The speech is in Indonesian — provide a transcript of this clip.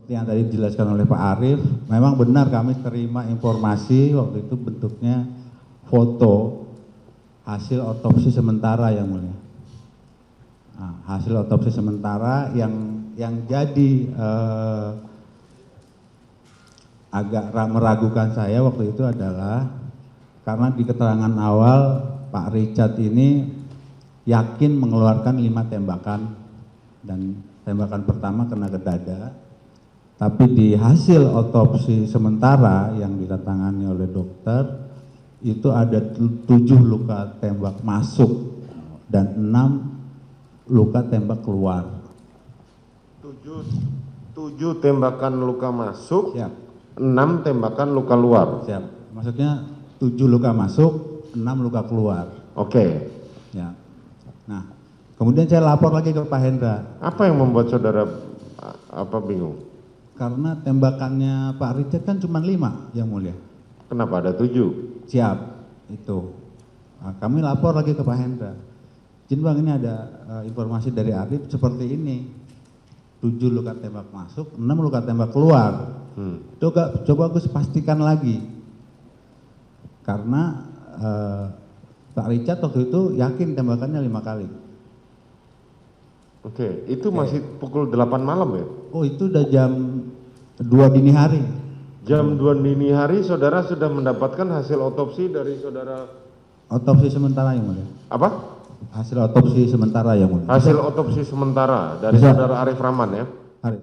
seperti yang tadi dijelaskan oleh Pak Arief, memang benar kami terima informasi waktu itu bentuknya foto hasil otopsi sementara yang mulia. Nah, hasil otopsi sementara yang jadi agak meragukan saya waktu itu adalah karena di keterangan awal Pak Richard ini yakin mengeluarkan 5 tembakan dan tembakan pertama kena ke dada, tapi di hasil otopsi sementara yang ditandatangani oleh dokter itu ada 7 luka tembak masuk dan 6 luka tembak keluar. 7 tembakan luka masuk, Siap. 6 tembakan luka luar. Siap. Maksudnya 7 luka masuk, 6 luka keluar. Oke. Ya. Nah, kemudian saya lapor lagi ke Pak Hendra. Apa yang membuat saudara bingung? Karena tembakannya Pak Richard kan cuma 5 yang mulia. Kenapa ada 7? Siap, itu. Nah, kami lapor lagi ke Pak Hendra. Izin Bang, ini ada informasi dari Arief seperti ini. 7 luka tembak masuk, 6 luka tembak keluar. Coba Gus pastikan lagi. Karena Pak Richard waktu itu yakin tembakannya 5 kali. Oke, itu masih pukul 8 malam ya? Oh, itu udah jam 2 dini hari. Jam 2 dini hari saudara sudah mendapatkan hasil otopsi dari saudara? Otopsi sementara yang mulia. Apa? Hasil otopsi sementara yang mulia. Hasil otopsi sementara dari Bisa. saudara Arief Rahman ya? Arief.